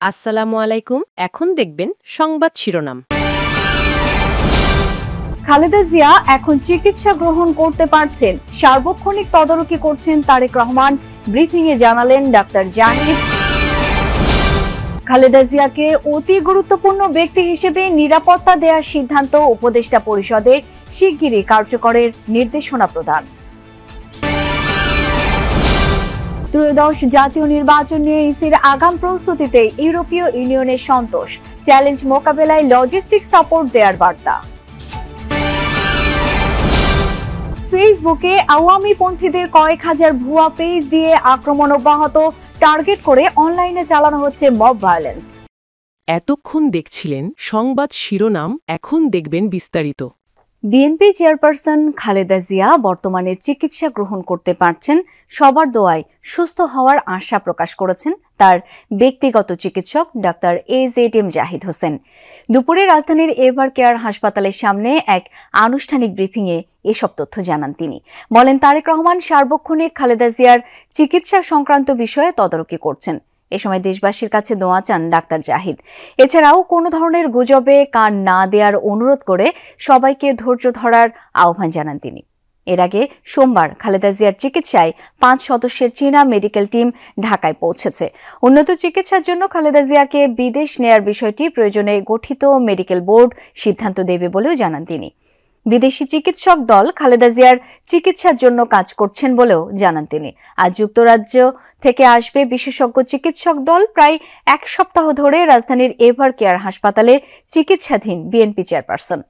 আসসালামু আলাইকুম। এখন দেখবেন সংবাদ শিরোনাম। খালেদা জিয়া এখন চিকিৎসা গ্রহণ করতে পারছেন, সার্বক্ষণিক তদারকি করছেন তারেক রহমান, ব্রিফিংয়ে জানালেন ডাক্তার জাহিদ। খালেদা জিয়াকে অতি গুরুত্বপূর্ণ ব্যক্তি হিসেবে নিরাপত্তা দেওয়ার সিদ্ধান্ত উপদেষ্টা পরিষদে শিগগিরই কার্যকরের নির্দেশনা প্রদান। ত্রয়োদশ জাতীয় নির্বাচন নিয়ে ইসির আগাম প্রস্তুতিতে ইউরোপীয় ইউনিয়নের সন্তোষ, চ্যালেঞ্জ মোকাবেলায় লজিস্টিক সাপোর্ট দেওয়ার বার্তা। ফেসবুকে আওয়ামী পন্থীদের কয়েক হাজার ভুয়া পেজ দিয়ে আক্রমণ অব্যাহত, টার্গেট করে অনলাইনে চালানো হচ্ছে মব ভায়োলেন্স। এতক্ষণ দেখছিলেন সংবাদ শিরোনাম, এখন দেখবেন বিস্তারিত। বিএনপি চেয়ারপারসন খালেদা জিয়া বর্তমানে চিকিৎসা গ্রহণ করতে পারছেন, সবার দোয়ায় সুস্থ হওয়ার আশা প্রকাশ করেছেন তার ব্যক্তিগত চিকিৎসক ডাক্তার AZM জাহিদ হোসেন। দুপুরে রাজধানীর এভার কেয়ার হাসপাতালের সামনে এক আনুষ্ঠানিক ব্রিফিংয়ে এসব তথ্য জানান তিনি। বলেন, তারেক রহমান সার্বক্ষণিক খালেদা জিয়ার চিকিৎসা সংক্রান্ত বিষয়ে তদারকি করছেন। এ সময় দেশবাসীর কাছে দোয়া চান ডাক্তার জাহিদ। এছাড়াও কোনো ধরনের গুজবে কান না দেওয়ার অনুরোধ করে সবাইকে ধৈর্য ধরার আহ্বান জানান তিনি। এর আগে সোমবার খালেদা জিয়ার চিকিৎসায় 5 সদস্যের চীনা মেডিকেল টিম ঢাকায় পৌঁছেছে। উন্নত চিকিৎসার জন্য খালেদা জিয়াকে বিদেশ নেয়ার বিষয়টি প্রয়োজনে গঠিত মেডিকেল বোর্ড সিদ্ধান্ত দেবে বলেও জানান তিনি। বিদেশি চিকিৎসক দল খালেদা জিয়ার চিকিৎসার জন্য কাজ করছেন বলেও জানান তিনি। আজ যুক্তরাজ্য থেকে আসবে বিশেষজ্ঞ চিকিৎসক দল। প্রায় 1 সপ্তাহ ধরে রাজধানীর এভার কেয়ার হাসপাতালে চিকিৎসাধীন বিএনপি চেয়ারপারসন।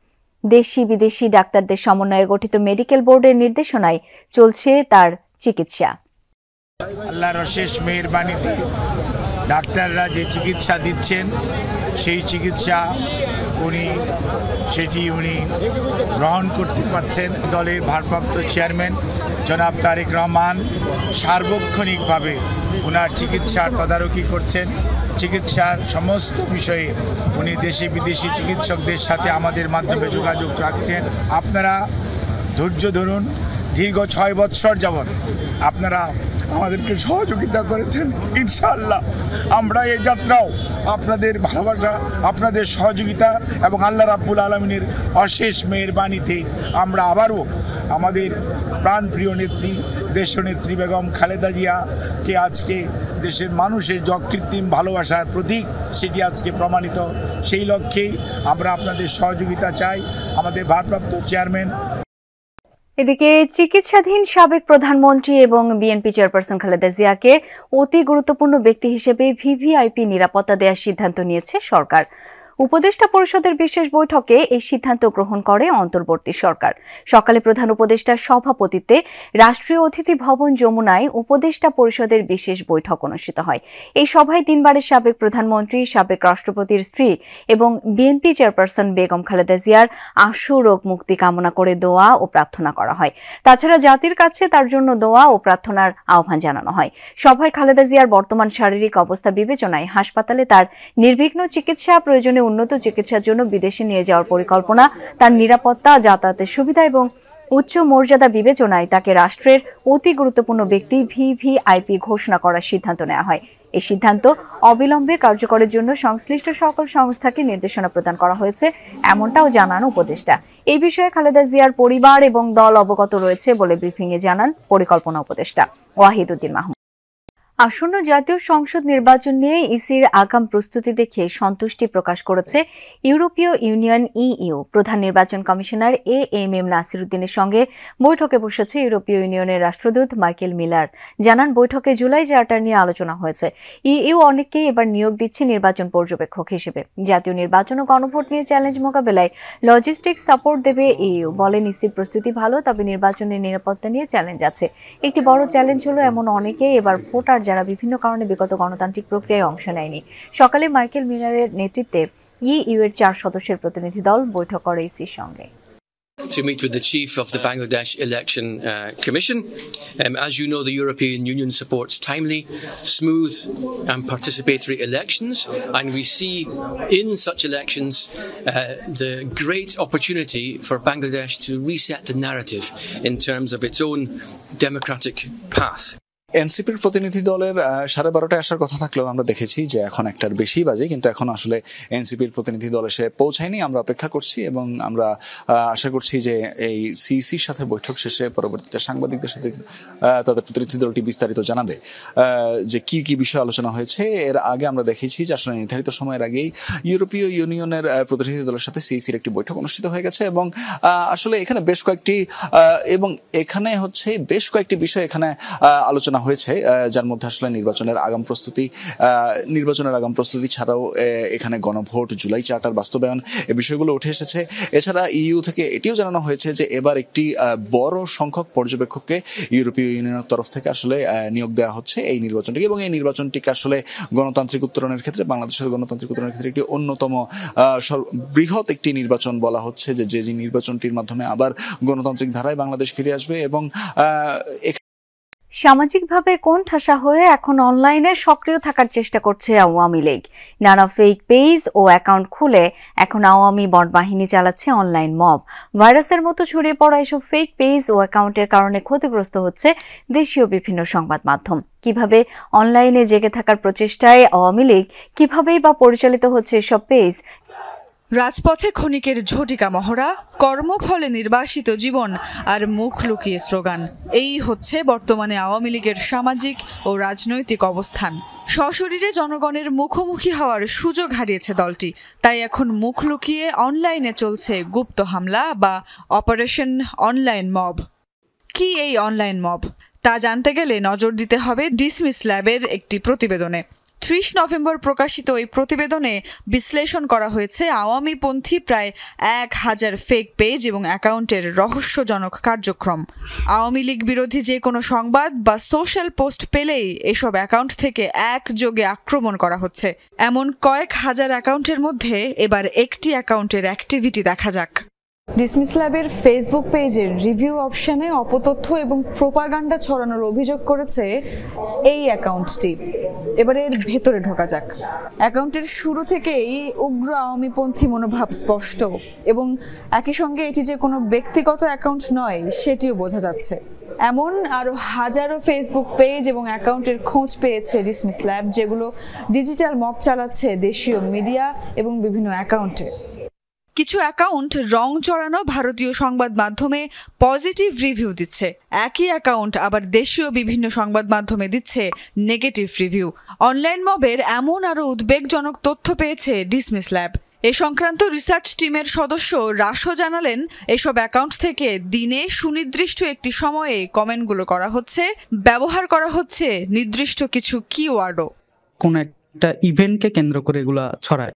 দেশি বিদেশি ডাক্তারদের সমন্বয়ে গঠিত মেডিকেল বোর্ডের নির্দেশনায় চলছে তার চিকিৎসা। আল্লাহর অশেষ মেহেরবানিতে ডাক্তাররা যে চিকিৎসা দিচ্ছেন সেই চিকিৎসা উনি গ্রহণ করতে পারছেন। দলের ভারপ্রাপ্ত চেয়ারম্যান জনাব তারেক রহমান সার্বক্ষণিকভাবে ওনার চিকিৎসার তদারকি করছেন। চিকিৎসার সমস্ত বিষয়ে উনি দেশি বিদেশি চিকিৎসকদের সাথে আমাদের মাধ্যমে যোগাযোগ রাখছেন। আপনারা ধৈর্য ধরুন। দীর্ঘ 6 বৎসর যাবৎ আপনারা আমাদেরকে সহযোগিতা করেছেন। ইনশাআল্লাহ আমরা এই যাত্রাও আপনাদের ভালোবাসা, আপনাদের সহযোগিতা এবং আল্লাহ রাব্বুল আলামিনের অশেষ মেহেরবানিতে আমরা আবারও আমাদের প্রাণপ্রিয় নেত্রী দেশনেত্রী বেগম খালেদা জিয়াকে আজকে দেশের মানুষের যে অকৃত্রিম ভালোবাসার প্রতীক সেটি আজকে প্রমাণিত। সেই লক্ষ্যেই আমরা আপনাদের সহযোগিতা চাই। আমাদের ভারপ্রাপ্ত চেয়ারম্যান। এদিকে চিকিৎসাধীন সাবেক প্রধানমন্ত্রী এবং বিএনপি চেয়ারপারসন খালেদা জিয়াকে অতি গুরুত্বপূর্ণ ব্যক্তি হিসেবে ভিভিআইপি নিরাপত্তা দেওয়ার সিদ্ধান্ত নিয়েছে সরকার। উপদেষ্টা পরিষদের বিশেষ বৈঠকে এই সিদ্ধান্ত গ্রহণ করে অন্তর্বর্তী সরকার। সকালে প্রধান উপদেষ্টার সভাপতিত্বে রাষ্ট্রীয় অতিথি ভবন যমুনায় উপদেষ্টা পরিষদের বিশেষ বৈঠক অনুষ্ঠিত হয়। এই সভায় 3 বারের সাবেক প্রধানমন্ত্রী, সাবেক রাষ্ট্রপতির স্ত্রী এবং বিএনপি চেয়ারপারসন বেগম খালেদা জিয়ার আশু রোগ মুক্তি কামনা করে দোয়া ও প্রার্থনা করা হয়। তাছাড়া জাতির কাছে তার জন্য দোয়া ও প্রার্থনার আহ্বান জানানো হয়। সভায় খালেদা জিয়ার বর্তমান শারীরিক অবস্থা বিবেচনায় হাসপাতালে তার নির্বিঘ্ন চিকিৎসা, প্রয়োজনে উন্নত চিকিৎসার জন্য বিদেশে নিয়ে যাওয়ার পরিকল্পনা, তার নিরাপত্তা, যাতায়াতের সুবিধা এবং উচ্চ মর্যাদা বিবেচনায় তাকে রাষ্ট্রের অতি গুরুত্বপূর্ণ ব্যক্তি ভিভিআইপি ঘোষণা করার সিদ্ধান্ত নেওয়া হয়। এই সিদ্ধান্ত অবিলম্বে কার্যকরের জন্য সংশ্লিষ্ট সকল সংস্থাকে নির্দেশনা প্রদান করা হয়েছে, এমনটাও জানান উপদেষ্টা। এই বিষয়ে খালেদা জিয়ার পরিবার এবং দল অবগত রয়েছে বলে ব্রিফিংয়ে জানান পরিকল্পনা উপদেষ্টা ওয়াহিদুদ্দিন মাহমুদ। আসন্ন জাতীয় সংসদ নির্বাচন নিয়ে ইসির আগাম প্রস্তুতি দেখে সন্তুষ্টি প্রকাশ করেছে ইউরোপীয় ইউনিয়ন ইইউ। প্রধান নির্বাচন কমিশনার AMM নাসিরউদ্দিনের সঙ্গে বৈঠকে বসেছে ইউরোপীয় ইউনিয়নের রাষ্ট্রদূত মাইকেল মিলার। জানান, বৈঠকে জুলাই চার্টার নিয়ে আলোচনা হয়েছে। ইইউ অনেককেই এবার নিয়োগ দিচ্ছে নির্বাচন পর্যবেক্ষক হিসেবে। জাতীয় নির্বাচন ও গণভোট নিয়ে চ্যালেঞ্জ মোকাবেলায় লজিস্টিক সাপোর্ট দেবে ইইউ। বলেন, ইসির প্রস্তুতি ভালো, তবে নির্বাচনের নিরাপত্তা নিয়ে চ্যালেঞ্জ আছে। একটি বড় চ্যালেঞ্জ হলো এমন অনেকেই এবার ভোটার যারা বিভিন্ন কারণে বিগত গণতান্ত্রিক প্রক্রিয়ায় অংশ নেয়নি। সকালে মাইকেল মিলারের নেতৃত্বে ইইউ এর 4 সদস্যের প্রতিনিধি দল বৈঠক করে ইসির সঙ্গে। To meet with the chief of the Bangladesh Election Commission. As you know, the European Union supports timely, smooth and participatory elections, and we see in such elections the great opportunity for Bangladesh to reset the narrative in terms of its own democratic path. এনসিপির প্রতিনিধি দলের 12:30টায় আসার কথা থাকলেও আমরা দেখেছি যে এখন 1টার বেশি বাজে, কিন্তু এখন আসলে এনসিপির প্রতিনিধি দল এসে পৌঁছায়নি। আমরা অপেক্ষা করছি এবং আমরা আশা করছি যে এই সিইসির সাথে বৈঠক শেষে পরবর্তীতে সাংবাদিকদের সাথে তাদের প্রতিনিধি দলটি বিস্তারিত জানাবে যে কি কি বিষয় আলোচনা হয়েছে। এর আগে আমরা দেখেছি যে আসলে নির্ধারিত সময়ের আগেই ইউরোপীয় ইউনিয়নের প্রতিনিধি দলের সাথে সিইসির একটি বৈঠক অনুষ্ঠিত হয়ে গেছে এবং আসলে এখানে বেশ কয়েকটি বিষয় এখানে আলোচনা হয়েছে, যার মধ্যে আসলে নির্বাচনের আগাম প্রস্তুতি ছাড়াও এখানে গণভোট, জুলাই চার্টার বাস্তবায়ন, এই বিষয়গুলো উঠে এসেছে। এছাড়া ইইউ থেকে এটিও জানানো হয়েছে যে এবার একটি বড় সংখ্যক পর্যবেক্ষককে ইউরোপীয় ইউনিয়নের তরফ থেকে আসলে নিয়োগ দেওয়া হচ্ছে এই নির্বাচনটিকে, এবং এই নির্বাচনটিকে আসলে গণতান্ত্রিক উত্তরণের ক্ষেত্রে, বাংলাদেশের গণতান্ত্রিক উত্তরণের ক্ষেত্রে একটি অন্যতম বৃহৎ একটি নির্বাচন বলা হচ্ছে, যে নির্বাচনটির মাধ্যমে আবার গণতান্ত্রিক ধারায় বাংলাদেশ ফিরে আসবে। এবং সামাজিকভাবে কোণঠাসা হয়ে এখন অনলাইনে সক্রিয় থাকার চেষ্টা করছে আওয়ামী লীগ। নানা ফেক পেজ ও অ্যাকাউন্ট খুলে এখন আওয়ামী বটবাহিনী চালাচ্ছে অনলাইন মব। ভাইরাসের মতো ছড়িয়ে পড়া এসব ফেক পেজ ও অ্যাকাউন্টের কারণে ক্ষতিগ্রস্ত হচ্ছে দেশীয় বিভিন্ন সংবাদ মাধ্যম। কিভাবে অনলাইনে জেগে থাকার প্রচেষ্টায় আওয়ামী লীগ কিভাবেই বা পরিচালিত হচ্ছে এসব পেজ? রাজপথে ক্ষণিকের ঝটিকা মহড়া, কর্মফলে নির্বাসিত জীবন আর মুখ লুকিয়ে স্লোগান, এই হচ্ছে বর্তমানে আওয়ামী লীগের সামাজিক ও রাজনৈতিক অবস্থান। সশরীরে জনগণের মুখোমুখি হওয়ার সুযোগ হারিয়েছে দলটি, তাই এখন মুখ লুকিয়ে অনলাইনে চলছে গুপ্ত হামলা বা অপারেশন অনলাইন মব। কি এই অনলাইন মব, তা জানতে গেলে নজর দিতে হবে ডিসমিস ল্যাবের একটি প্রতিবেদনে। 30 নভেম্বর প্রকাশিত এই প্রতিবেদনে বিশ্লেষণ করা হয়েছে আওয়ামীপন্থী প্রায় 1000 ফেক পেজ এবং অ্যাকাউন্টের রহস্যজনক কার্যক্রম। আওয়ামী লীগ বিরোধী যে কোনো সংবাদ বা সোশ্যাল পোস্ট পেলেই এসব অ্যাকাউন্ট থেকে একযোগে আক্রমণ করা হচ্ছে। এমন কয়েক হাজার অ্যাকাউন্টের মধ্যে এবার একটি অ্যাকাউন্টের অ্যাক্টিভিটি দেখা যাক। ডিসমিস ল্যাবের ফেসবুক পেজের রিভিউ অপশনে অপতথ্য এবং প্রোপাগান্ডা ছড়ানোর অভিযোগ করেছে এই অ্যাকাউন্টটি। এবারে এর ভেতরে ঢোকা যাক। অ্যাকাউন্টের শুরু থেকেই উগ্র আওয়ামীপন্থী মনোভাব স্পষ্ট এবং একই সঙ্গে এটি যে কোনো ব্যক্তিগত অ্যাকাউন্ট নয় সেটিও বোঝা যাচ্ছে। এমন আরও হাজারো ফেসবুক পেজ এবং অ্যাকাউন্টের খোঁজ পেয়েছে ডিসমিস ল্যাব, যেগুলো ডিজিটাল মব চালাচ্ছে দেশীয় মিডিয়া এবং বিভিন্ন অ্যাকাউন্টে। কিছু অ্যাকাউন্ট রং চড়ানো ভারতীয় সংবাদ মাধ্যমে পজিটিভ রিভিউ দিচ্ছে, একই অ্যাকাউন্ট আবার দেশীয় বিভিন্ন সংবাদ মাধ্যমে দিচ্ছে নেগেটিভ রিভিউ। অনলাইন মবের এমন আরও উদ্বেগজনক তথ্য পেয়েছে ডিসমিস ল্যাব। এ সংক্রান্ত রিসার্চ টিমের সদস্য রাশো জানালেন, এসব অ্যাকাউন্ট থেকে দিনে সুনির্দিষ্ট একটি সময়ে কমেন্টগুলো করা হচ্ছে, ব্যবহার করা হচ্ছে নির্দিষ্ট কিছু কিওয়ার্ডও। কোন একটা ইভেন্টকে কেন্দ্র করে এগুলা ছড়ায়।